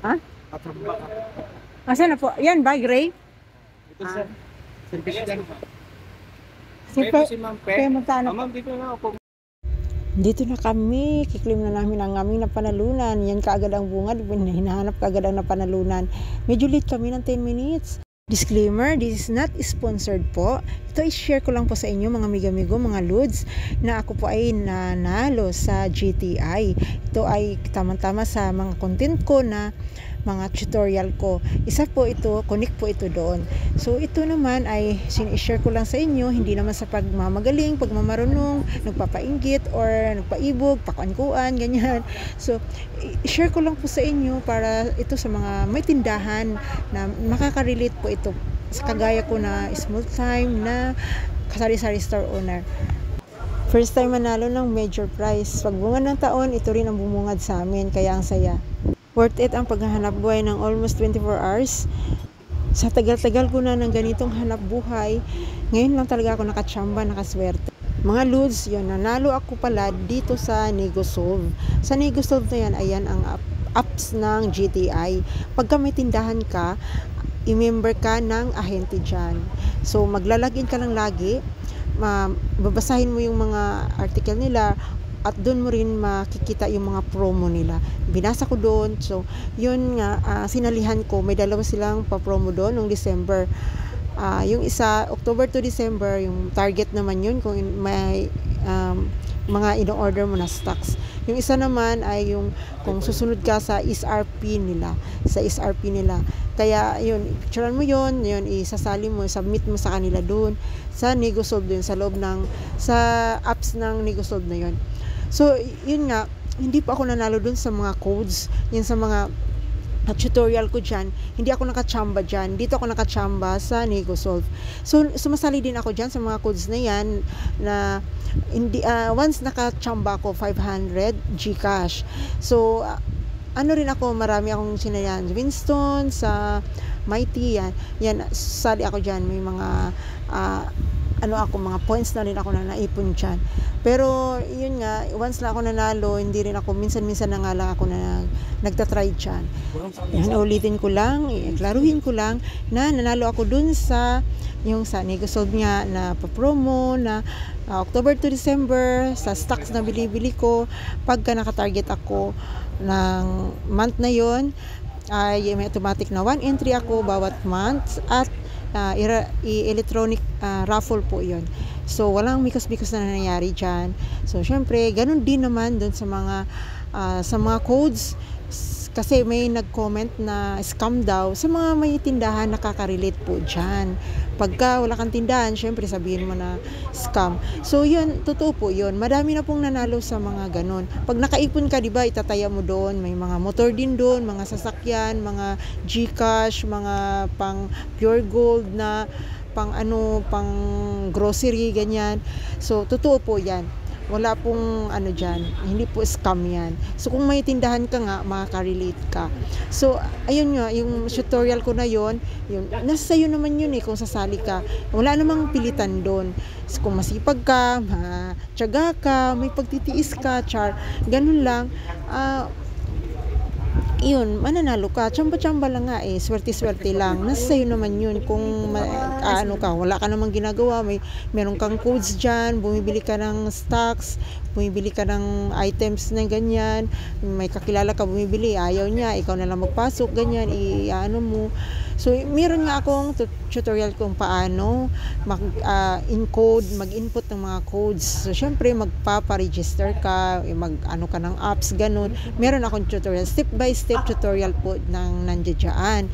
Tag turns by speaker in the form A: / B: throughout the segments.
A: Ha?
B: Patramba ka.
A: Asan na po? Yan ba, Gray?
B: Ito sir. Service yan.
A: Si
B: Ito si Ma'am Pe.
A: Magkano?
B: Ma'am, dito na ako.
A: Dito na kami, kiklim na namin ang aming napanalunan. Yan kaagad ang bunga, hinahanap kaagad ang napanalunan. Medyo late kami ng 10 minutes. Disclaimer, this is not sponsored po. Ito i-share ko lang po sa inyo mga amigo-amigo, mga lods, na ako po ay nanalo sa GTI. Ito ay tamang-tama sa mga content ko na mga tutorial ko. Isa po ito, connect po ito doon. So ito naman ay sinishare ko lang sa inyo, hindi naman sa pagmamagaling, pagmamarunong, nagpapainggit or nagpaibog, pakuan-kuan, ganyan. So i-share ko lang po sa inyo para ito sa mga may tindahan na makaka-relate po ito sa kagaya ko na small time na sari-sari store owner. First time manalo ng major prize. Pag bunga ng taon, ito rin ang bumungad sa amin, kaya ang saya. Worth it ang paghahanap buhay ng almost 24 hours. Sa tagal-tagal ko na ng ganitong hanap buhay, ngayon lang talaga ako nakatsamba, nakaswerte. Mga lods, yun, nanalo ako pala dito sa Negosolve. Sa Negosolve na yan, ayan ang apps ng GTI. Pagka may tindahan ka, i-member ka ng ahente dyan. So, maglalagin ka lang lagi, babasahin mo yung mga article nila, at doon mo rin makikita yung mga promo nila. Binasa ko doon. So, yun nga, sinalihan ko. May dalawa silang pa-promo doon noong December. Yung isa, October to December, yung target naman yun kung may mga ino-order mo na stocks. Yung isa naman ay yung kung susunod ka sa SRP nila. Sa SRP nila. Kaya yun, picturean mo yun, isasali mo, submit mo sa kanila doon. Sa Negosolve doon, sa loob ng, sa apps ng Negosolve na yun. So, yun nga, hindi pa ako nanalo dun sa mga codes, yun sa mga tutorial ko dyan, hindi ako nakachamba dyan, dito ako nakachamba sa Negosolve. So, sumasali din ako dyan sa mga codes na yan, na hindi, once nakachamba ako, 500 Gcash. So, ano rin ako, marami akong sinayan, Winston, sa Mighty, yan, sali ako dyan, may mga, mga points na rin ako na naipon dyan. Pero, yun nga, once na ako nanalo, hindi rin ako, minsan-minsan na nga lang ako na nagtatry dyan. Yan, ulitin ko lang, klaruhin ko lang, na nanalo ako dun sa, yung sa Negosolve nga, na pa-promo, na October to December, sa stocks na bilibili ko, pagka nakatarget ako ng month na yon, ay may automatic na 1 entry ako bawat month, at electronic raffle po yon. So, walang mikos-mikos na nangyayari dyan. So, syempre, ganun din naman dun sa mga codes. Kasi may nag-comment na scam daw. Sa mga may tindahan, nakaka-relate po dyan. Pagka wala kang tindahan, syempre sabihin mo na scam. So, yun, totoo po yun. Madami na pong nanalo sa mga ganun. Pag nakaipon ka, diba, itataya mo doon. May mga motor din doon, mga sasakyan, mga Gcash, mga pang pure gold na pang grocery, ganyan. So, totoo po yan. Wala pong dyan. Hindi po scam yan. So, kung may tindahan ka nga, makaka-relate ka. So, ayun nga, yung tutorial ko na yun, nasa sa'yo naman yun kung sasali ka. Wala namang pilitan doon. So, kung masipag ka, tiyaga ka, may pagtitiis ka, ganun lang, yun, mananalo ka. Tsamba-tsamba lang nga swerte-swerte lang. Nasa sa'yo naman yun. Kung wala ka namang ginagawa, meron kang codes dyan, bumibili ka ng stocks, bumibili ka ng items na ganyan, may kakilala ka bumibili, ayaw niya, ikaw na lang magpasok, ganyan, mo. So, meron nga akong tutorial kung paano mag-encode, mag-input ng mga codes. So, syempre, magpapa-register ka, ka ng apps, ganun. Meron akong tutorial, step-by-step tutorial po ng nandiyan.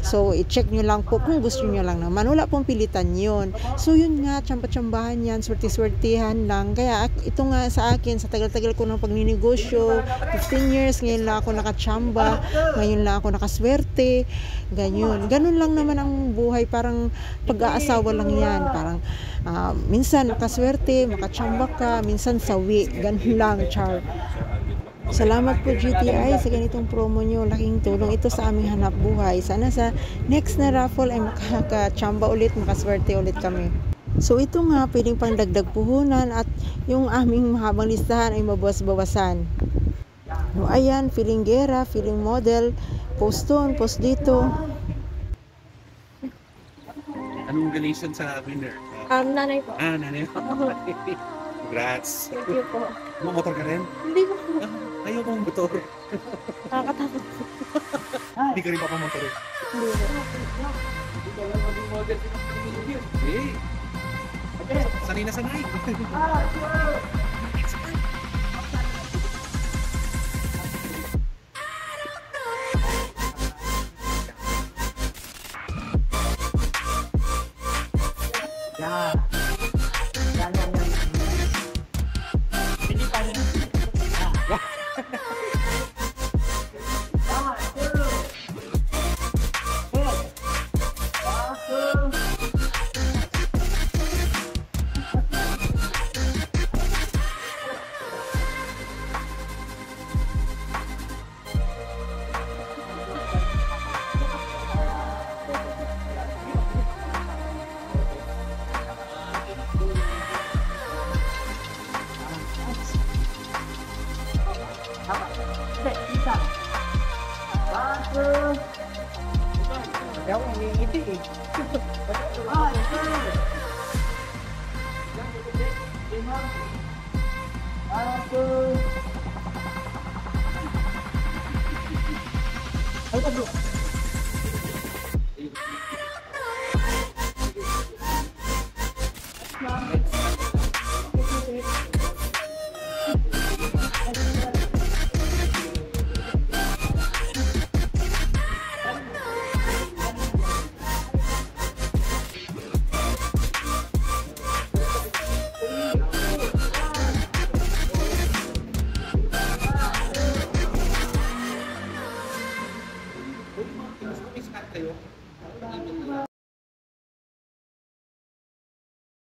A: So, i-check nyo lang po kung gusto nyo lang naman. Wala pong pilitan yun. So, yun nga, tsamba-tsambahan yan, swerte-swertihan lang. Kaya, ito nga sa akin, sa tagal-tagal ko ng pagninegosyo, 15 years, ngayon lang ako nakatsamba, ngayon lang ako nakaswerte, ganyan. Ganun lang naman ang buhay, parang pag-aasawa lang yan. Parang, minsan makaswerte, makatsamba ka, minsan sawi, ganun lang, char. Salamat po GTI sa ganitong promo nyo. Laking tulong ito sa aming hanap buhay. Sana sa next na raffle ay makakatsamba ulit, makaswerte ulit kami. So ito nga, pwedeng pang dagdag puhunan at yung aming mahabang listahan ay mabawas-bawasan. No, ayan, feeling gera, feeling model, post doon, post dito.
B: Anong relation sa winner?
C: Nanay po.
B: Nanay. Congrats.
C: Thank you po.
B: Motor ka rin?
C: Hindi po.
B: Ayaw kong motor.
C: Nakakatakot po.
B: Hindi ka rin papamotor.
C: Hindi po.
B: Eh. Sanay na sanay. Ayaw, ngingiti eh. Kayo?